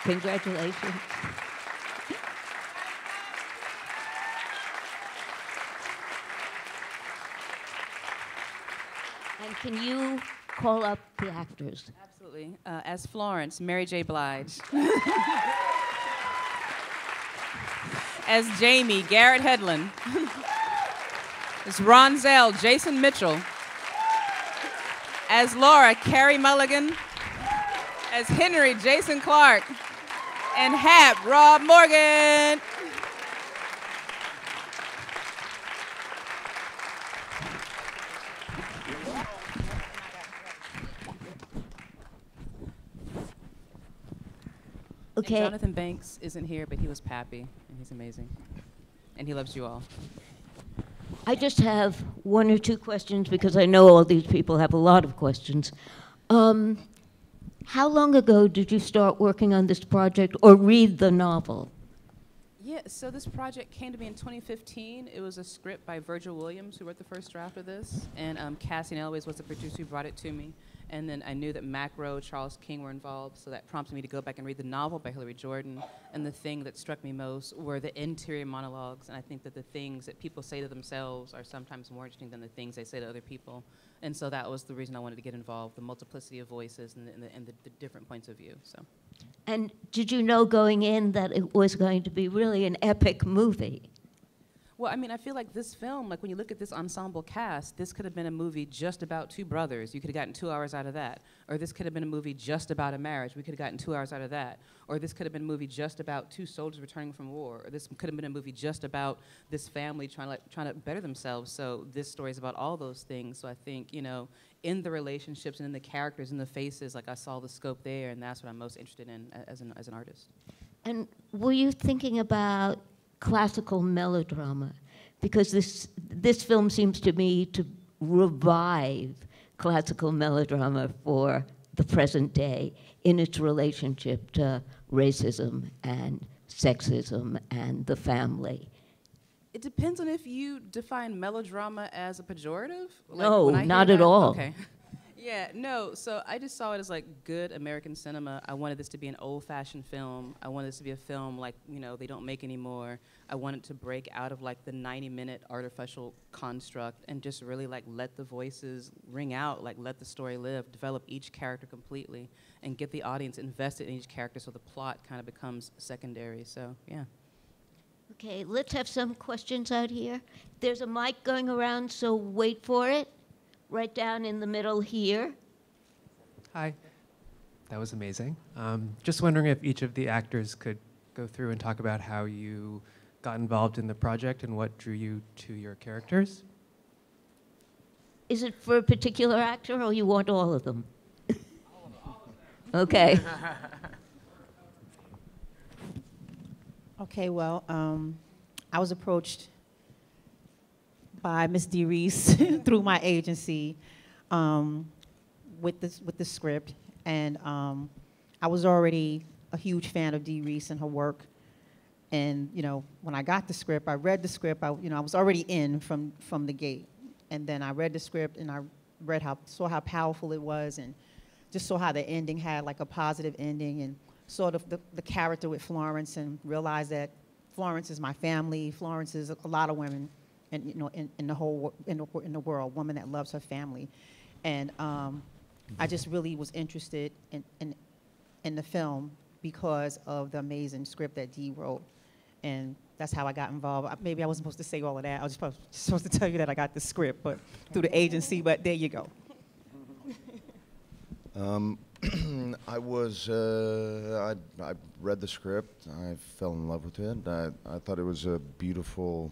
Congratulations. And can you call up the actors? Absolutely. As Florence, Mary J. Blige. As Jamie, Garrett Hedlund. As Ronzel, Jason Mitchell. As Laura, Carey Mulligan. As Henry, Jason Clarke. And Hap, Rob Morgan. Okay. And Jonathan Banks isn't here, but he was Pappy, and he's amazing. And he loves you all. I just have one or two questions because I know all these people have a lot of questions. How long ago did you start working on this project or read the novel? Yeah, so this project came to me in 2015. It was a script by Virgil Williams, who wrote the first draft of this, and Cassian Elways was the producer who brought it to me. And then I knew that Mac Rowe, Charles King were involved, so that prompted me to go back and read the novel by Hilary Jordan. And the thing that struck me most were the interior monologues, and I think that the things that people say to themselves are sometimes more interesting than the things they say to other people. And so that was the reason I wanted to get involved, the multiplicity of voices and the different points of view. So. And did you know going in that it was going to be really an epic movie? Well, I mean, I feel like this film, like when you look at this ensemble cast, this could have been a movie just about two brothers. You could have gotten 2 hours out of that. Or this could have been a movie just about a marriage. We could have gotten 2 hours out of that. Or this could have been a movie just about two soldiers returning from war. Or this could have been a movie just about this family trying to better themselves. So this story is about all those things. So I think, you know, in the relationships and in the characters and the faces, like I saw the scope there, and that's what I'm most interested in as an artist. And were you thinking about classical melodrama? Because this film seems to me to revive classical melodrama for the present day in its relationship to racism and sexism and the family. It depends on if you define melodrama as a pejorative. No, not at all. Okay. Yeah, no, so I just saw it as like good American cinema. I wanted this to be an old-fashioned film. I wanted this to be a film like, you know, they don't make anymore. I wanted to break out of like the 90-minute artificial construct and just really like let the voices ring out, like let the story live, develop each character completely, and get the audience invested in each character so the plot kind of becomes secondary, so yeah. Okay, let's have some questions out here. There's a mic going around, so wait for it. Right down in the middle here. Hi, that was amazing. Just wondering if each of the actors could go through and talk about how you got involved in the project and what drew you to your characters. Is it for a particular actor or you want all of them? Okay. Okay, well, I was approached by Miss Dee Rees through my agency with the script, and I was already a huge fan of Dee Rees and her work. And you know, when I got the script, I read the script. I was already in from the gate, and then I read the script and I saw how powerful it was, and just saw how the ending had like a positive ending, and saw the character with Florence, and realized that Florence is my family. Florence is a lot of women. And you know, in the world, woman that loves her family, and I just really was interested in the film because of the amazing script that Dee wrote, and that's how I got involved. Maybe I wasn't supposed to say all of that. I was just supposed to tell you that I got the script, but through the agency. But there you go. I read the script. I fell in love with it. I thought it was a beautiful,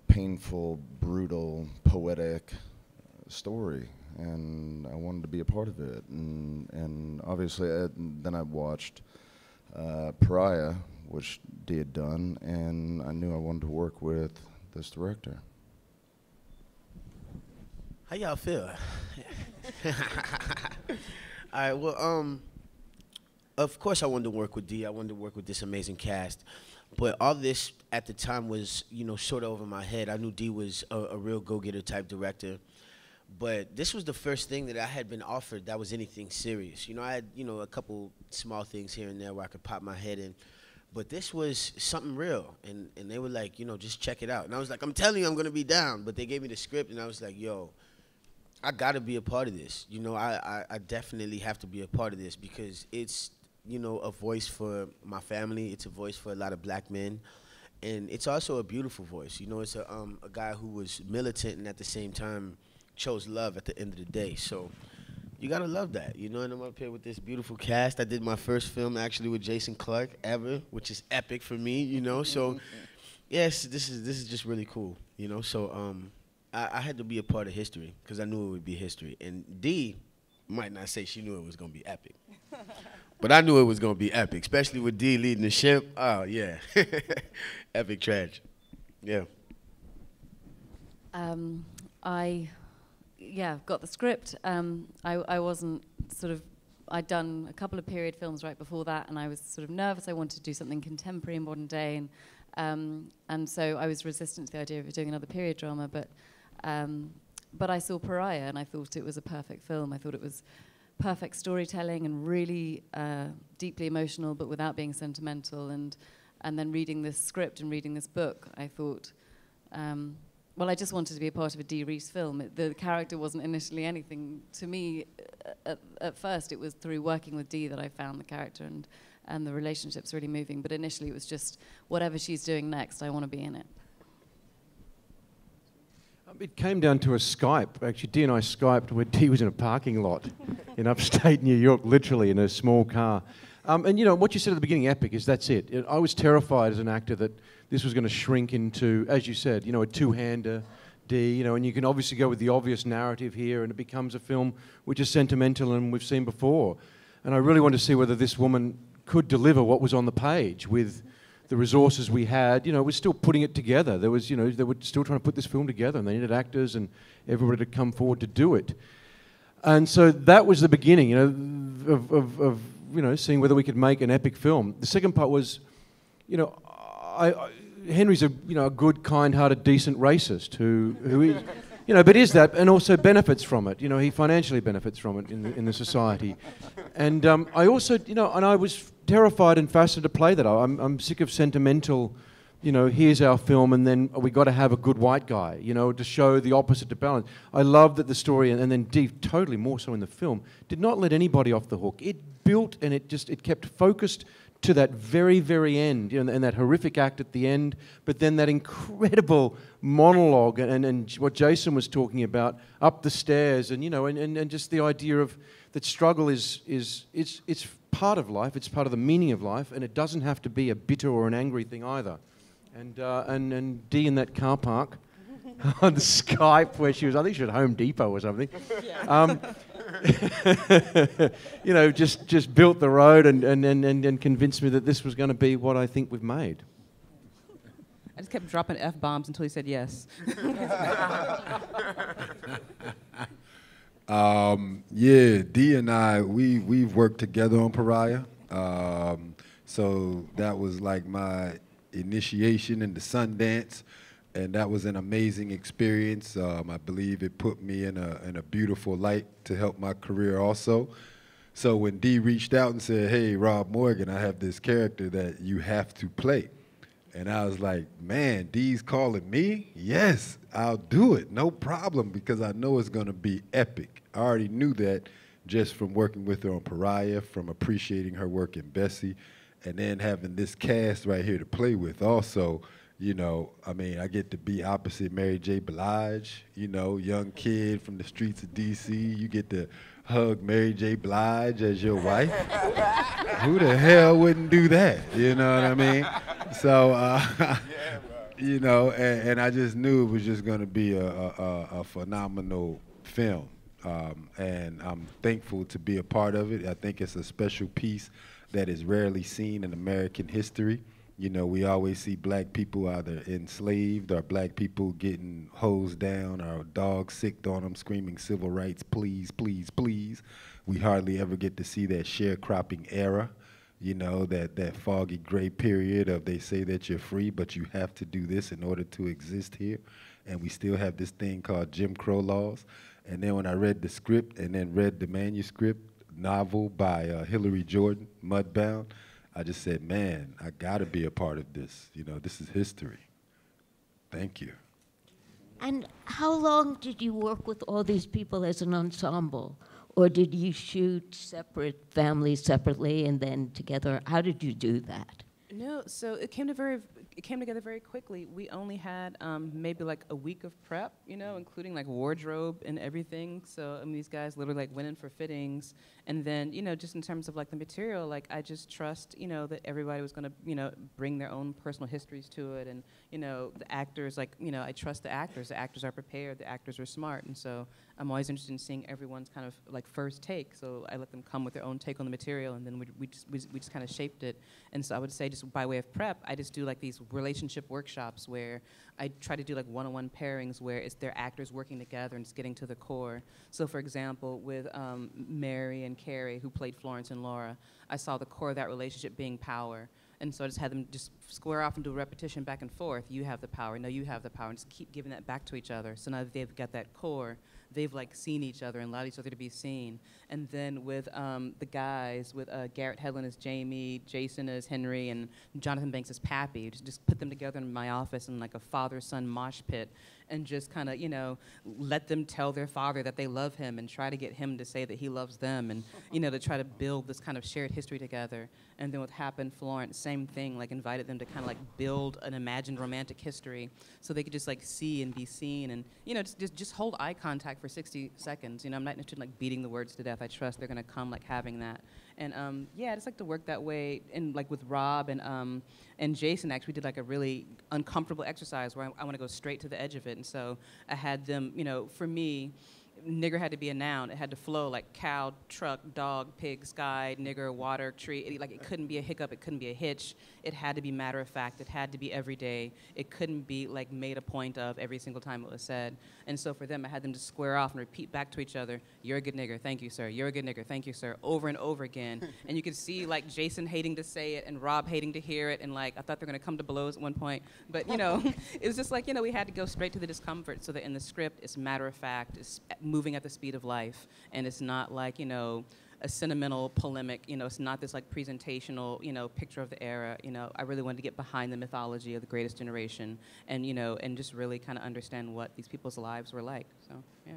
painful, brutal, poetic story, and I wanted to be a part of it. And obviously, then I watched Pariah, which Dee had done, and I knew I wanted to work with this director. How y'all feel? All right, well, of course I wanted to work with Dee. I wanted to work with this amazing cast. But all this at the time was, you know, sort of over my head. I knew Dee was a real go-getter type director. But this was the first thing that I had been offered that was anything serious. You know, I had, you know, a couple small things here and there where I could pop my head in. But this was something real. And they were like, you know, just check it out. And I was like, I'm telling you, I'm going to be down. But they gave me the script, and I was like, yo, I got to be a part of this. You know, I definitely have to be a part of this because it's, you know, a voice for my family. It's a voice for a lot of black men. And it's also a beautiful voice. You know, it's a guy who was militant and at the same time chose love at the end of the day. So you gotta love that, you know. And I'm up here with this beautiful cast. I did my first film actually with Jason Clarke ever, which is epic for me, you know. So yes, this is just really cool, you know. So I had to be a part of history because I knew it would be history. And Dee might not say she knew it was gonna be epic, but I knew it was gonna be epic, especially with Dee leading the ship. Oh yeah, epic tragedy. Yeah. I got the script. I wasn't sort of, I'd done a couple of period films right before that, and I was sort of nervous. I wanted to do something contemporary and modern day, and so I was resistant to the idea of doing another period drama. But I saw Pariah, and I thought it was a perfect film. I thought it was perfect storytelling and really deeply emotional, but without being sentimental. And then reading this script and reading this book, I thought, well, I just wanted to be a part of a Dee Rees film. The character wasn't initially anything to me at first. It was through working with Dee that I found the character and the relationship's really moving. But initially it was just, whatever she's doing next, I want to be in it. It came down to a Skype. Actually, Dee and I Skyped where Dee was in a parking lot in upstate New York, literally in a small car. And you know, what you said at the beginning, epic, is that's it. I was terrified as an actor that this was going to shrink into, as you said, you know, a two-hander, Dee, you know, and you can obviously go with the obvious narrative here and it becomes a film which is sentimental and we've seen before. And I really wanted to see whether this woman could deliver what was on the page with the resources we had. You know, we're still putting it together. There was, you know, they were still trying to put this film together and they needed actors and everybody to come forward to do it. And so that was the beginning, you know, of you know, seeing whether we could make an epic film. The second part was, you know, Henry's a, you know, a good, kind-hearted, decent racist who is, you know, but is that, and also benefits from it. You know, he financially benefits from it in the society. And I also, you know, and I was terrified and fascinated to play that. I'm sick of sentimental, you know, here's our film and then we got to have a good white guy, you know, to show the opposite to balance. I love that the story, and then Dee, totally more so in the film, did not let anybody off the hook. It built and it kept focused to that very, very end, you know, and that horrific act at the end, but then that incredible monologue and what Jason was talking about up the stairs, and you know, and just the idea of that struggle is it's part of life, it's part of the meaning of life, and it doesn't have to be a bitter or an angry thing either. And Dee in that car park on Skype where she was, I think she was at Home Depot or something. Yeah. You know, just built the road and convinced me that this was going to be what I think we've made. I just kept dropping F-bombs until he said yes. Yeah, Dee and I, we've worked together on Pariah. So that was like my initiation into Sundance, and that was an amazing experience. I believe it put me in a beautiful light to help my career also. So when Dee reached out and said, hey, Rob Morgan, I have this character that you have to play. And I was like, man, Dee's calling me? Yes, I'll do it, no problem, because I know it's gonna be epic. I already knew that just from working with her on Pariah, from appreciating her work in Bessie, and then having this cast right here to play with also. You know, I mean, I get to be opposite Mary J. Blige, you know, young kid from the streets of D.C. You get to hug Mary J. Blige as your wife. Who the hell wouldn't do that? You know what I mean? So, you know, and I just knew it was just going to be a phenomenal film. And I'm thankful to be a part of it. I think it's a special piece that is rarely seen in American history. You know, we always see black people either enslaved or black people getting hosed down or dogs sicked on them screaming civil rights, please, please, please. We hardly ever get to see that sharecropping era, you know, that foggy gray period of they say that you're free, but you have to do this in order to exist here. And we still have this thing called Jim Crow laws. And then when I read the script and then read the manuscript novel by Hillary Jordan, Mudbound, I just said, man, I gotta be a part of this. You know, this is history. Thank you. And how long did you work with all these people as an ensemble? Or did you shoot separate families separately and then together? How did you do that? No, so it came together very quickly. We only had maybe like a week of prep, you know, including like wardrobe and everything. So these guys literally like went in for fittings, and then, you know, just in terms of like the material, like I just trust, you know, that everybody was gonna, you know, bring their own personal histories to it, and, you know, the actors, like, you know, I trust the actors. The actors are prepared. The actors are smart, and so I'm always interested in seeing everyone's kind of like first take. So I let them come with their own take on the material, and then we just kind of shaped it. And so I would say, just by way of prep, I just do like these relationship workshops where I try to do like one-on-one pairings where it's their actors working together and just getting to the core. So for example, with Mary and Carey, who played Florence and Laura, I saw the core of that relationship being power. And so I just had them just square off and do a repetition back and forth. You have the power, no, you have the power, and just keep giving that back to each other. So now that they've got that core, they've like seen each other and allowed each other to be seen. And then with the guys, with Garrett Hedlund as Jamie, Jason as Henry, and Jonathan Banks as Pappy, just put them together in my office in like a father-son mosh pit, and just kind of, you know, let them tell their father that they love him and try to get him to say that he loves them, and, you know, to try to build this kind of shared history together. And then with Hap and Florence, same thing, like invited them to kind of like build an imagined romantic history so they could just like see and be seen, and, you know, just hold eye contact for 60 seconds. You know, I'm not interested in like beating the words to death. I trust they're gonna come like having that. And yeah, I just like to work that way. And like with Rob and Jason, actually, we did like a really uncomfortable exercise where I want to go straight to the edge of it. And so I had them, you know, for me, nigger had to be a noun. It had to flow like cow, truck, dog, pig, sky, nigger, water, tree. It couldn't be a hiccup. It couldn't be a hitch. It had to be matter of fact. It had to be everyday. It couldn't be like made a point of every single time it was said. And so for them, I had them to square off and repeat back to each other, "You're a good nigger, thank you, sir. You're a good nigger, thank you, sir," over and over again. And you could see like Jason hating to say it and Rob hating to hear it, and like I thought they were gonna come to blows at one point. But, you know, it was just like, you know, we had to go straight to the discomfort so that in the script it's matter of fact, it's moving at the speed of life, and it's not like, you know, a sentimental polemic, you know, it's not this like presentational, you know, picture of the era. You know, I really wanted to get behind the mythology of the greatest generation, and, you know, and just really kind of understand what these people's lives were like. So, yeah.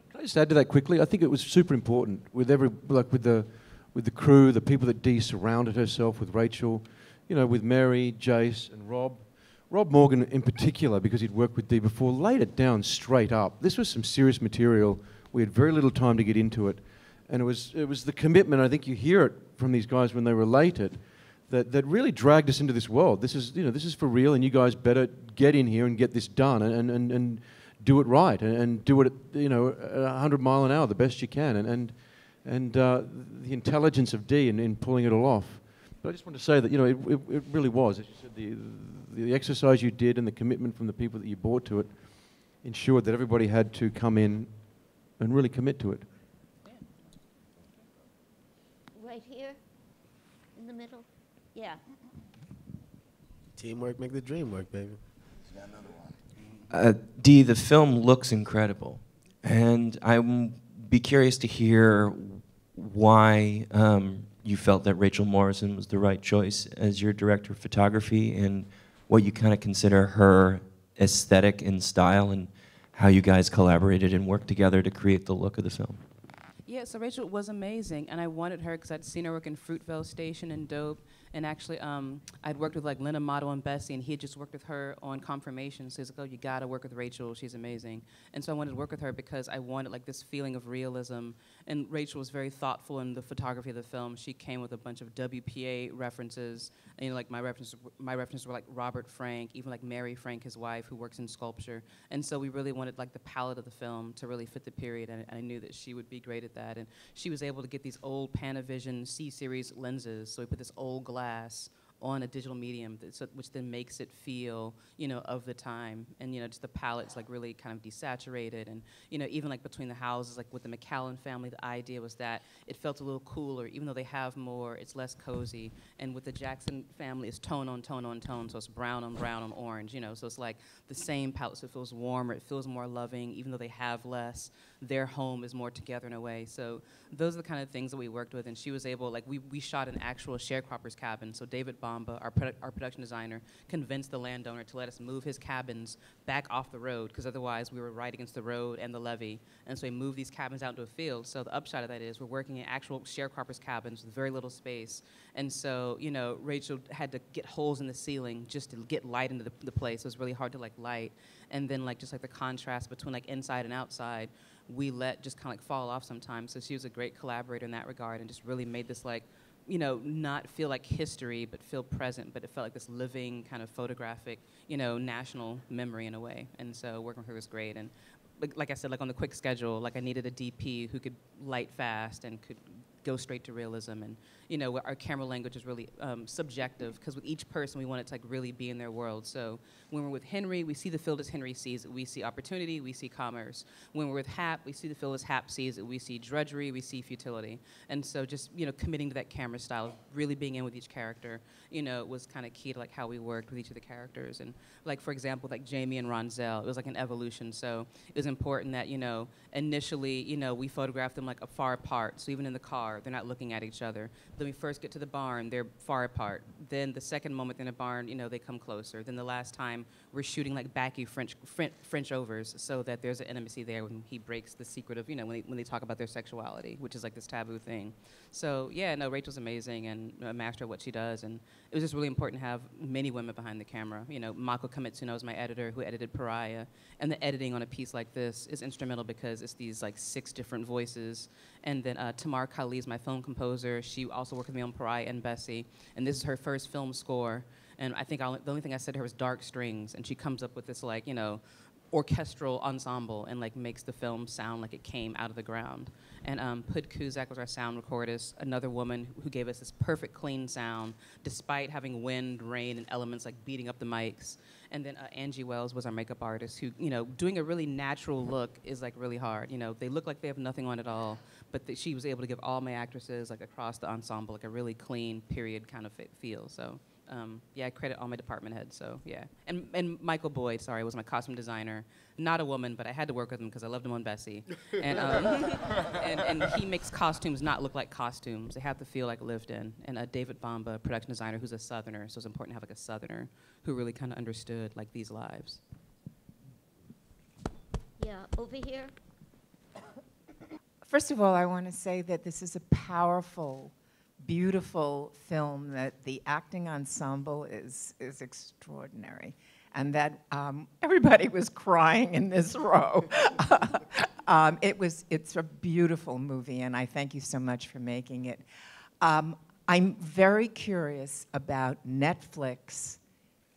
Can I just add to that quickly? I think it was super important with with the crew, the people that Dee surrounded herself with, Rachel, you know, with Mary, Jace, and Rob. Rob Morgan in particular, because he'd worked with Dee before, laid it down straight up. This was some serious material. We had very little time to get into it. And it was the commitment, I think you hear it from these guys when they relate it, that really dragged us into this world. This is, you know, this is for real, and you guys better get in here and get this done and do it right, and do it at, you know, at 100 mile an hour the best you can. And the intelligence of Dee in pulling it all off. But I just want to say that, you know, it really was, as you said, the exercise you did and the commitment from the people that you brought to it ensured that everybody had to come in and really commit to it. Right here, in the middle? Yeah. Teamwork make the dream work, baby. Dee, the film looks incredible, and I'd be curious to hear why you felt that Rachel Morrison was the right choice as your director of photography, and what you kind of consider her aesthetic and style, and how you guys collaborated and worked together to create the look of the film. Yeah, so Rachel was amazing, and I wanted her because I'd seen her work in Fruitvale Station and Dope, and actually I'd worked with like Lena Model and Bessie, and he had just worked with her on Confirmation, so he's like, oh, you gotta work with Rachel, she's amazing. And so I wanted to work with her because I wanted like this feeling of realism, and Rachel was very thoughtful in the photography of the film. She came with a bunch of WPA references, and, you know, like my references were like Robert Frank, even like Mary Frank, his wife, who works in sculpture. And so we really wanted like the palette of the film to really fit the period, and I knew that she would be great at that. And she was able to get these old Panavision C-series lenses, so we put this old glass on a digital medium, which then makes it feel, of the time. And, just the palette's like really kind of desaturated. And, even like between the houses, like with the McCallan family, the idea was that it felt a little cooler, even though they have more, it's less cozy. And with the Jackson family, it's tone on tone on tone, so it's brown on orange, so it's like the same palette, so it feels warmer, it feels more loving, even though they have less. Their home is more together in a way. So those are the kind of things that we worked with, and she was able, like, we shot an actual sharecroppers cabin. So David Bamba, our production designer, convinced the landowner to let us move his cabins back off the road, because otherwise we were right against the road and the levee. And so we moved these cabins out into a field. So the upshot of that is we're working in actual sharecroppers cabins with very little space. And so, Rachel had to get holes in the ceiling just to get light into the place. It was really hard to, like, light. And then, like, just like the contrast between, like, inside and outside, we let just kind of, like, fall off sometimes. So she was a great collaborator in that regard and just really made this, like, not feel like history, but feel present, but it felt like this living kind of photographic, national memory in a way. And so working with her was great. And like I said, like on the quick schedule, like I needed a DP who could light fast and could go straight to realism. And, our camera language is really subjective, because with each person we wanted to, like, really be in their world. So when we're with Henry, we see the field as Henry sees it. We see opportunity, we see commerce. When we're with Hap, we see the field as Hap sees it. We see drudgery, we see futility. And so just, committing to that camera style, really being in with each character, was kind of key to, like, how we worked with each of the characters. And, like, for example, like Jamie and Ronzel, it was like an evolution. So it was important that, initially, we photographed them, like, far apart. So even in the car, they're not looking at each other. Then we first get to the barn, they're far apart. Then the second moment in the barn, they come closer. Then the last time, we're shooting, like, backy French overs, so that there's an intimacy there when he breaks the secret of, when they talk about their sexuality, which is like this taboo thing. So yeah, no, Rachel's amazing and a master of what she does. And it was just really important to have many women behind the camera. Mako Kamitsuno is my editor, who edited Pariah. And the editing on a piece like this is instrumental, because it's these, like, 6 different voices. And then Tamar Kali is my film composer. She also worked with me on Pariah and Bessie. And this is her first film score. And I think the only thing I said to her was dark strings. And she comes up with this, like, orchestral ensemble and, like, makes the film sound like it came out of the ground. And Pud Kuzak was our sound recordist, another woman who gave us this perfect, clean sound, despite having wind, rain, and elements, like, beating up the mics. And then Angie Wells was our makeup artist, who, doing a really natural look is, like, really hard. They look like they have nothing on at all, but she was able to give all my actresses, like, across the ensemble, like, a really clean period kind of feel. So yeah, I credit all my department heads, so yeah. And Michael Boyd, sorry, was my costume designer. Not a woman, but I had to work with him because I loved him on Bessie. And, and he makes costumes not look like costumes. They have to feel like lived in. And David Bamba, production designer, who's a Southerner, so it's important to have, like, a Southerner who really kind of understood, like, these lives. Yeah, over here. First of all, I want to say that this is a powerful, beautiful film, that the acting ensemble is extraordinary, and that everybody was crying in this row. It's a beautiful movie, and I thank you so much for making it. I'm very curious about Netflix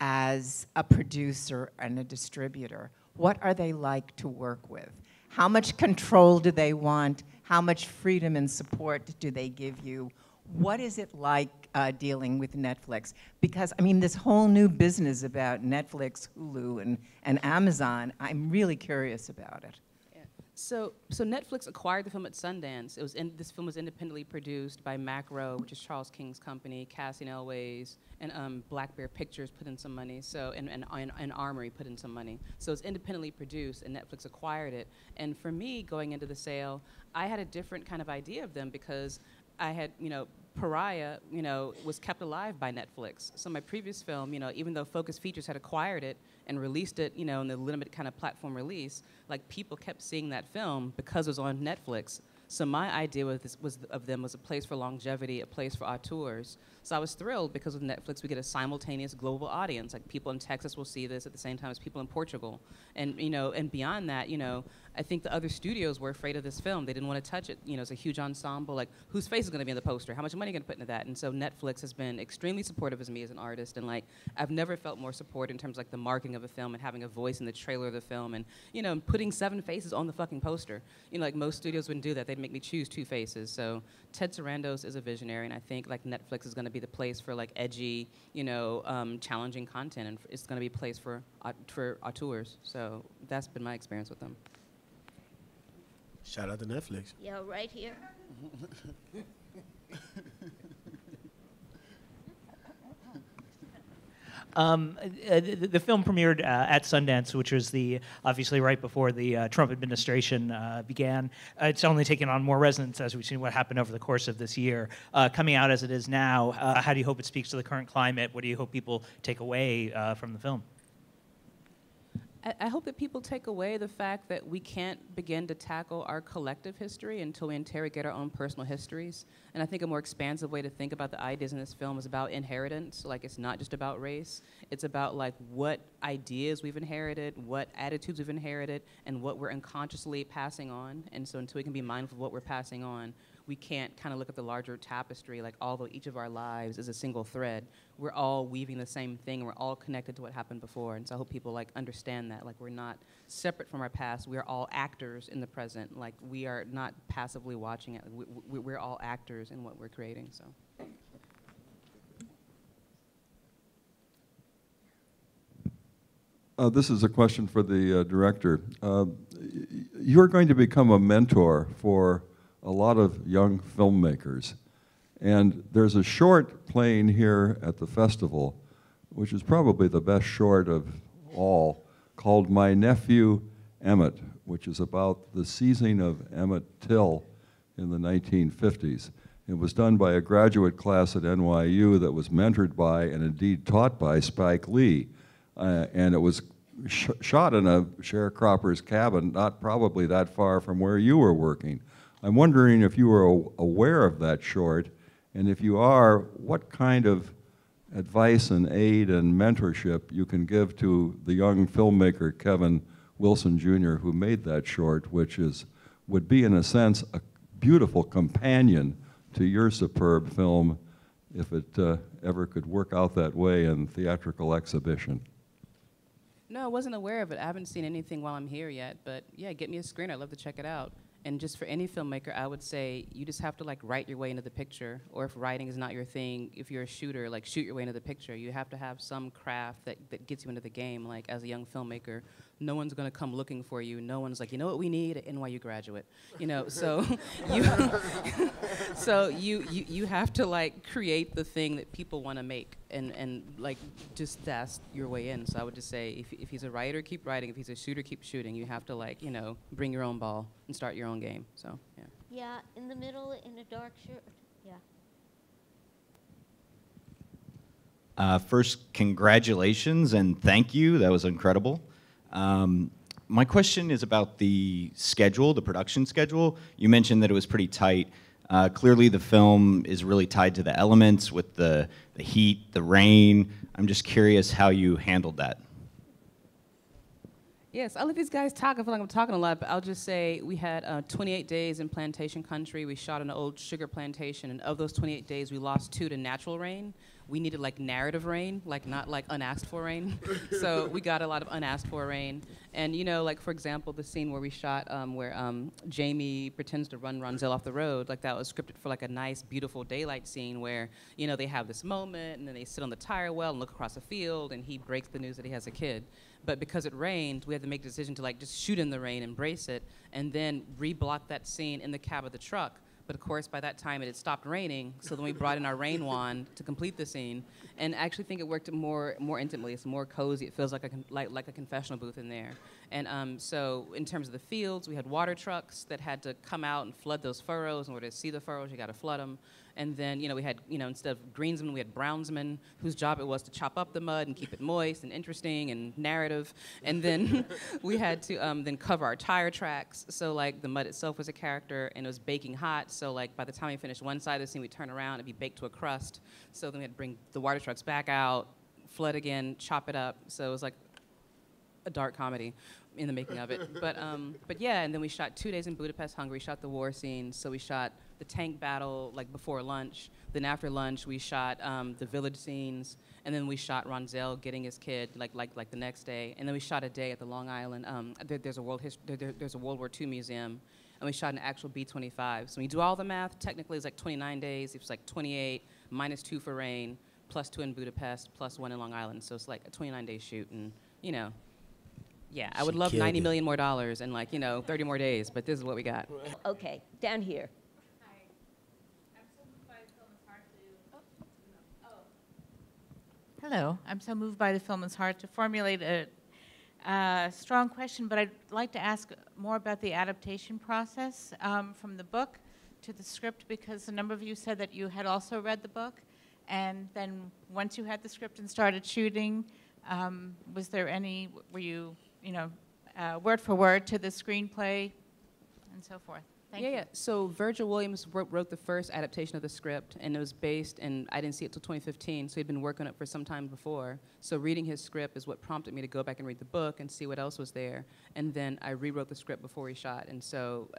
as a producer and a distributor. What are they like to work with? How much control do they want? How much freedom and support do they give you? What is it like dealing with Netflix? Because, I mean, this whole new business about Netflix, Hulu, and Amazon, I'm really curious about it. Yeah. So Netflix acquired the film at Sundance. This film was independently produced by Macro, which is Charles King's company, Cassian Elways, and Black Bear Pictures put in some money, and Armory put in some money. So it's independently produced, and Netflix acquired it. And for me, going into the sale, I had a different kind of idea of them, because I had, Pariah, was kept alive by Netflix. So my previous film, even though Focus Features had acquired it and released it, in the limited kind of platform release, like, people kept seeing that film because it was on Netflix. So my idea of them was a place for longevity, a place for auteurs. So I was thrilled, because with Netflix we get a simultaneous global audience. Like, people in Texas will see this at the same time as people in Portugal, and and beyond that, I think the other studios were afraid of this film. They didn't want to touch it. You know, it's a huge ensemble. Like, whose face is going to be in the poster? How much money are you going to put into that? And so Netflix has been extremely supportive of me as an artist. And, like, I've never felt more support in terms of, like, the marketing of a film and having a voice in the trailer of the film and, you know, putting 7 faces on the fucking poster. You know, like, most studios wouldn't do that. They'd make me choose 2 faces. So Ted Sarandos is a visionary, and I think, like, Netflix is going to be the place for, like, edgy, you know, challenging content, and it's going to be a place for auteurs. So that's been my experience with them. Shout out to Netflix. Yeah, right here. The film premiered at Sundance, which was obviously right before the Trump administration began. It's only taken on more resonance as we've seen what happened over the course of this year. Coming out as it is now, how do you hope it speaks to the current climate? What do you hope people take away from the film? I hope that people take away the fact that we can't begin to tackle our collective history until we interrogate our own personal histories. And I think a more expansive way to think about the ideas in this film is about inheritance. Like, it's not just about race. It's about, like, what ideas we've inherited, what attitudes we've inherited, and what we're unconsciously passing on. And so until we can be mindful of what we're passing on, we can't kind of look at the larger tapestry, like, although each of our lives is a single thread, we're all weaving the same thing, and we're all connected to what happened before. And so I hope people, like, understand that. Like, we're not separate from our past. We are all actors in the present. Like, we are not passively watching it. We're all actors in what we're creating, so. This is a question for the director. You're going to become a mentor for a lot of young filmmakers. And there's a short playing here at the festival, which is probably the best short of all, called My Nephew Emmett, which is about the seizing of Emmett Till in the 1950s. It was done by a graduate class at NYU that was mentored by and indeed taught by Spike Lee. And it was shot in a sharecropper's cabin, not probably that far from where you were working. I'm wondering if you were aware of that short, and if you are, what kind of advice and aid and mentorship you can give to the young filmmaker Kevin Wilson Jr., who made that short, which would be in a sense a beautiful companion to your superb film if it ever could work out that way in theatrical exhibition. No, I wasn't aware of it. I haven't seen anything while I'm here yet, but yeah, get me a screen. I'd love to check it out. And just for any filmmaker, I would say you just have to, like, write your way into the picture. Or if writing is not your thing, if you're a shooter, like, shoot your way into the picture. You have to have some craft that gets you into the game. Like, as a young filmmaker, no one's going to come looking for you. No one's like, you know what we need? An NYU graduate. You know, so you have to, like, create the thing that people want to make. And like, just that's your way in. So I would just say, if he's a writer, keep writing. If he's a shooter, keep shooting. You have to, like, you know, bring your own ball and start your own game. So, yeah. Yeah, in the middle, in a dark shirt. Yeah. First, congratulations and thank you. That was incredible. My question is about the schedule, the production schedule. You mentioned that it was pretty tight. Clearly the film is really tied to the elements with the heat, the rain. I'm just curious how you handled that. Yes, I'll let these guys talk. I feel like I'm talking a lot, but I'll just say we had 28 days in plantation country. We shot an old sugar plantation, and of those 28 days, we lost 2 to natural rain. We needed, like, narrative rain, like, not, like, unasked for rain. So we got a lot of unasked for rain. And, you know, like, for example, the scene where we shot where Jamie pretends to run Ronzel off the road, like, that was scripted for, like, a nice, beautiful daylight scene where, you know, they have this moment, and then they sit on the tire well and look across a field, and he breaks the news that he has a kid. But because it rained, we had to make the decision to, like, just shoot in the rain, embrace it, and then re-block that scene in the cab of the truck. But of course, by that time, it had stopped raining, so then we brought in our rain wand to complete the scene. And I actually think it worked more intimately. It's more cozy. It feels like a confessional booth in there. And so in terms of the fields, we had water trucks that had to come out and flood those furrows. In order to see the furrows, you got to flood them. And then, you know, we had, you know, instead of greensmen, we had brownsmen, whose job it was to chop up the mud and keep it moist and interesting and narrative. And then we had to then cover our tire tracks. So, like, the mud itself was a character, and it was baking hot. So, like, by the time we finished one side of the scene, we'd turn around and be baked to a crust. So then we had to bring the water trucks back out, flood again, chop it up. So it was like a dark comedy. in the making of it. But yeah, and then we shot 2 days in Budapest, Hungary, shot the war scenes. So we shot the tank battle like before lunch. Then after lunch, we shot the village scenes. And then we shot Ronzel getting his kid like the next day. And then we shot a day at the Long Island. There's a World War II museum. And we shot an actual B-25. So when you do all the math, technically it's like 29 days. It's like 28 minus 2 for rain, plus 2 in Budapest, plus 1 in Long Island. So it's like a 29-day shoot. And, you know, yeah, I would love $90 million more and like, you know, 30 more days, but this is what we got. Okay, down here. Hello, I'm so moved by the film, it's hard to formulate a strong question, but I'd like to ask more about the adaptation process from the book to the script, because a number of you said that you had also read the book, and then once you had the script and started shooting, was there any, were you, word for word to the screenplay and so forth? Thank you. Yeah. So Virgil Williams wrote the first adaptation of the script, and it was based, and I didn't see it till 2015, so he'd been working on it for some time before. So reading his script is what prompted me to go back and read the book and see what else was there. And then I rewrote the script before we shot. And so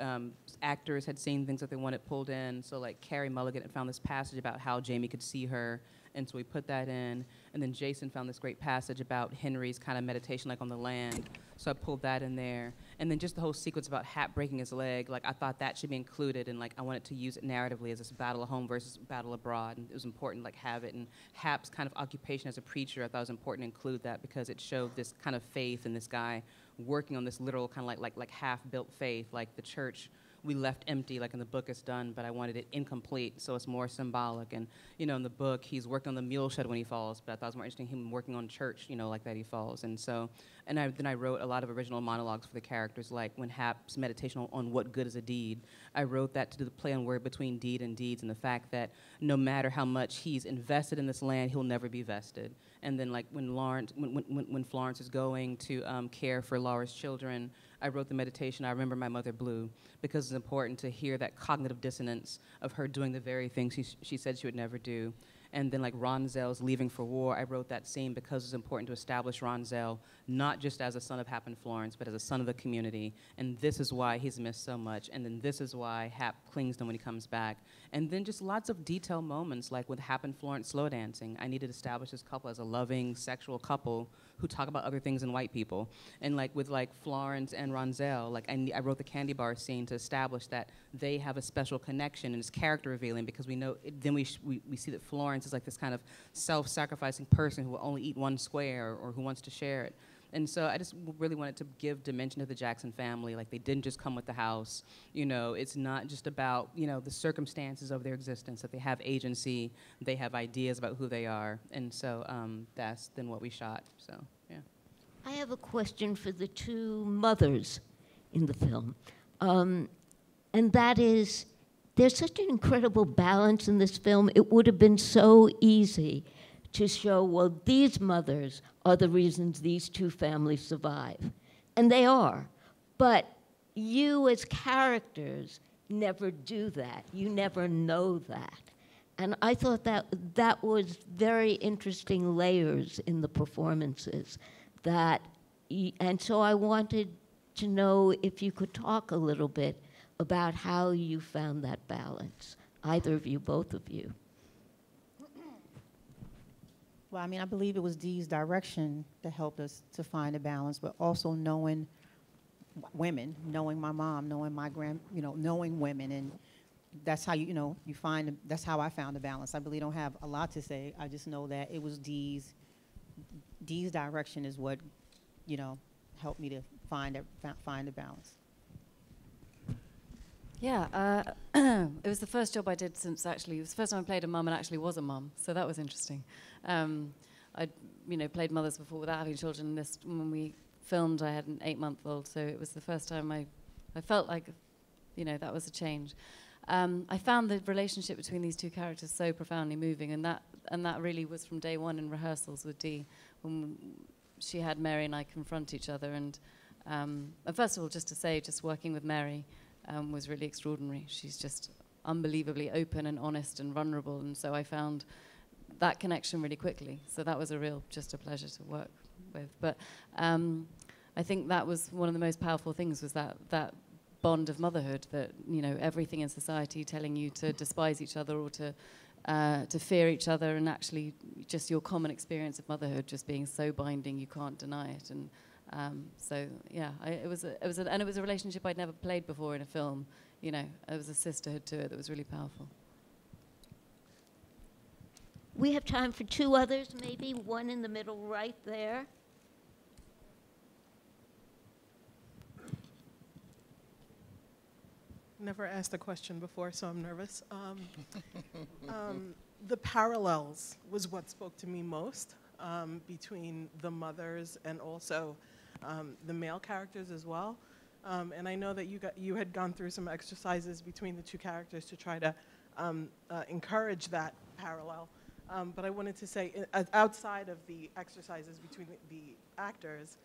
actors had seen things that they wanted pulled in. So like Carey Mulligan had found this passage about how Jamie could see her, and so we put that in. And then Jason found this great passage about Henry's kind of meditation, like on the land. So I pulled that in there. And then just the whole sequence about Hap breaking his leg, like I thought that should be included, and like I wanted to use it narratively as this battle at home versus battle abroad. And it was important like have it. And Hap's kind of occupation as a preacher, I thought it was important to include that because it showed this kind of faith in this guy working on this literal kind of like half-built faith, like the church we left empty, like in the book it's done, but I wanted it incomplete, so it's more symbolic. And, in the book, he's working on the mule shed when he falls, but I thought it was more interesting him working on church, like that he falls. And so, then I wrote a lot of original monologues for the characters, like when Hap's meditation on what good is a deed. I wrote that to do the play on word between deed and deeds, and the fact that no matter how much he's invested in this land, he'll never be vested. And then, like, when Florence is going to care for Laura's children, I wrote the meditation, I Remember My Mother Blue, because it's important to hear that cognitive dissonance of her doing the very things she said she would never do. And then like Ronzel's leaving for war, I wrote that scene because it's important to establish Ronzel not just as a son of Hap and Florence, but as a son of the community. And this is why he's missed so much. And then this is why Hap clings to him when he comes back. And then just lots of detailed moments, like with Hap and Florence slow dancing. I needed to establish this couple as a loving, sexual couple who talk about other things than white people. And like with like Florence and Ronzel, like I wrote the candy bar scene to establish that they have a special connection, and it's character revealing because we know, then we see that Florence is like this kind of self-sacrificing person who will only eat one square or who wants to share it. And so I just really wanted to give dimension to the Jackson family. Like, they didn't just come with the house. It's not just about, the circumstances of their existence, that they have agency, they have ideas about who they are. And so that's then what we shot, so, yeah. I have a question for the two mothers in the film. And that is, there's such an incredible balance in this film. It would have been so easy to show, well, these mothers are the reasons these two families survive. And they are. But you as characters never do that. You never know that. And I thought that was very interesting layers in the performances. And so I wanted to know if you could talk a little bit about how you found that balance, either of you, both of you. Well, I mean, I believe it was Dee's direction that helped us to find a balance, but also knowing women, knowing my mom, knowing my knowing women, and that's how you find. That's how I found the balance. I really don't have a lot to say. I just know that it was Dee's direction is what, helped me to find a balance. Yeah, it was the first job I did since it was the first time I played a mum and actually was a mum, so that was interesting. I'd played mothers before without having children. When we filmed, I had an 8-month-old, so it was the first time I felt like, that was a change. I found the relationship between these two characters so profoundly moving, and that really was from day one in rehearsals with Dee, when she had Mary and I confront each other. And first of all, just to say, just working with Mary was really extraordinary. She's just unbelievably open and honest and vulnerable, and so I found that connection really quickly. So that was just a pleasure to work with. But I think that was one of the most powerful things, was that bond of motherhood, that, you know, everything in society telling you to despise each other or to fear each other, and actually just your common experience of motherhood just being so binding you can't deny it. And so yeah, it was a relationship I'd never played before in a film. You know, there was a sisterhood to it that was really powerful. We have time for two others, maybe one in the middle right there. Never asked a question before, so I'm nervous. The parallels was what spoke to me most between the mothers and also the male characters as well. And I know that you had gone through some exercises between the two characters to try to encourage that parallel. But I wanted to say, outside of the exercises between the actors,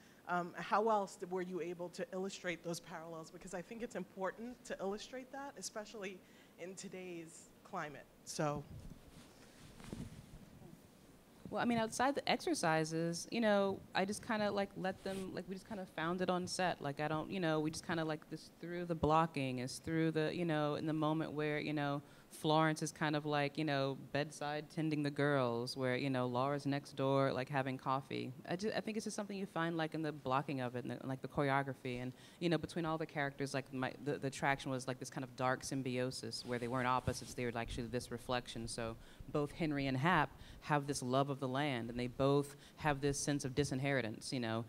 how else were you able to illustrate those parallels? Because I think it's important to illustrate that, especially in today's climate. So. Well, I mean, outside the exercises, you know, I just kind of like let them, like we just kind of found it on set. Like I don't, you know, we just kind of like this through the blocking, is through the, you know, in the moment where, you know, Florence is kind of like, you know, bedside tending the girls, where, you know, Laura's next door, like having coffee. I think it's just something you find like in the blocking of it, and like the choreography, and, you know, between all the characters, like the attraction was like this kind of dark symbiosis where they weren't opposites, they were actually this reflection. So both Henry and Hap have this love of the land, and they both have this sense of disinheritance, you know.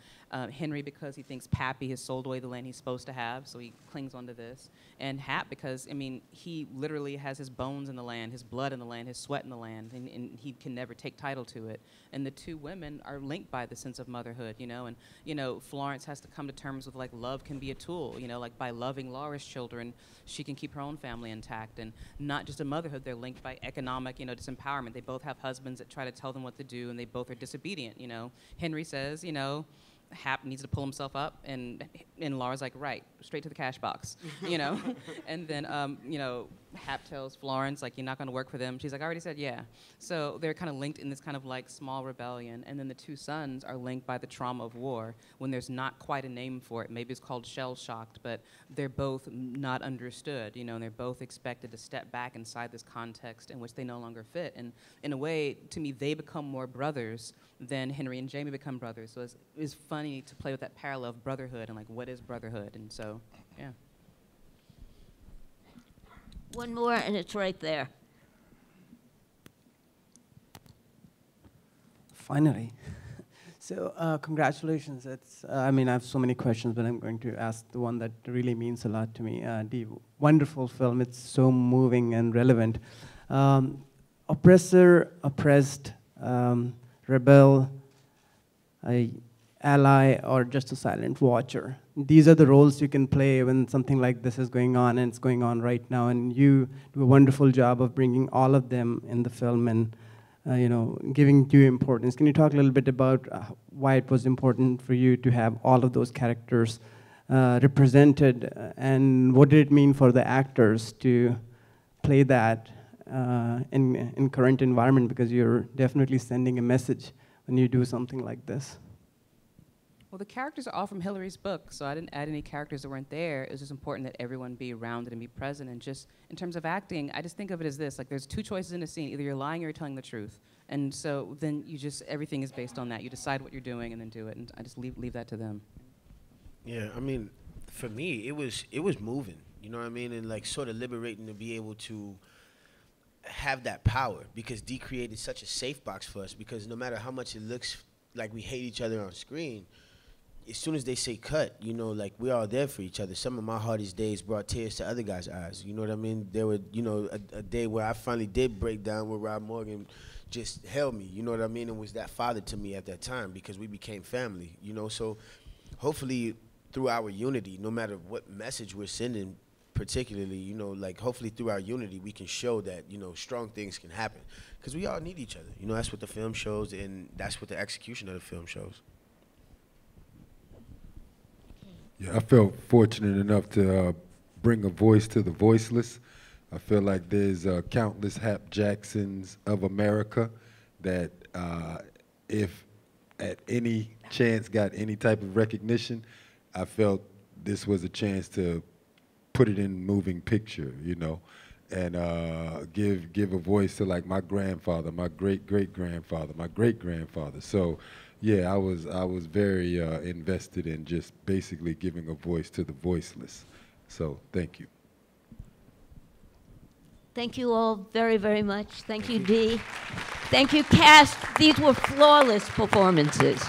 Henry, because he thinks Pappy has sold away the land he's supposed to have, so he clings onto this. And Hap, because, I mean, he literally has his bones in the land, his blood in the land, his sweat in the land, and he can never take title to it. And the two women are linked by the sense of motherhood, you know. And, you know, Florence has to come to terms with, like, love can be a tool, you know, like by loving Laura's children, she can keep her own family intact. And not just a motherhood, they're linked by economic, you know, disempowerment. They both have husbands that try to tell them what to do, and they both are disobedient, you know. Henry says, you know, Hap needs to pull himself up, and Laura's like, right, straight to the cash box, you know. And then, you know, Hap tells Florence, like, you're not going to work for them. She's like, I already said yeah. So they're kind of linked in this kind of like small rebellion. And then the two sons are linked by the trauma of war, when there's not quite a name for it. Maybe it's called shell-shocked, but they're both not understood, you know, and they're both expected to step back inside this context in which they no longer fit. And in a way, to me, they become more brothers than Henry and Jamie become brothers. So it's funny to play with that parallel of brotherhood and like, what is brotherhood? And so, yeah. One more, and it's right there. Finally. So congratulations. It's, I mean, I have so many questions, but I'm going to ask the one that really means a lot to me. Dee, wonderful film. It's so moving and relevant. Oppressor, oppressed, rebel, ally, or just a silent watcher. These are the roles you can play when something like this is going on, and it's going on right now. And you do a wonderful job of bringing all of them in the film and, you know, giving due importance. Can you talk a little bit about why it was important for you to have all of those characters represented, and what did it mean for the actors to play that in current environment? Because you're definitely sending a message when you do something like this. Well, the characters are all from Hillary's book, so I didn't add any characters that weren't there. It was just important that everyone be rounded and be present. And just in terms of acting, I just think of it as this: like, there's two choices in a scene. Either you're lying or you're telling the truth. And so then you just, everything is based on that. You decide what you're doing and then do it. And I just leave that to them. Yeah, I mean, for me, it was moving. You know what I mean? And like sort of liberating to be able to have that power, because Dee created such a safe box for us, because no matter how much it looks like we hate each other on screen, as soon as they say cut, you know, like, we're all there for each other. Some of my hardest days brought tears to other guys' eyes. You know what I mean? There were, you know, a day where I finally did break down, where Rob Morgan just held me, you know what I mean, and was that father to me at that time, because we became family, you know. So hopefully through our unity, no matter what message we're sending particularly, you know, like, hopefully through our unity we can show that, you know, strong things can happen, because we all need each other. You know, that's what the film shows, and that's what the execution of the film shows. Yeah, I felt fortunate enough to bring a voice to the voiceless. I feel like there's countless Hap Jacksons of America that if at any chance got any type of recognition, I felt this was a chance to put it in moving picture, you know, and give a voice to like my grandfather, my great-great-grandfather, my great-grandfather. So yeah, I was very invested in just basically giving a voice to the voiceless. So thank you. Thank you all very, very much. Thank you, Dee. Thank you, cast. These were flawless performances.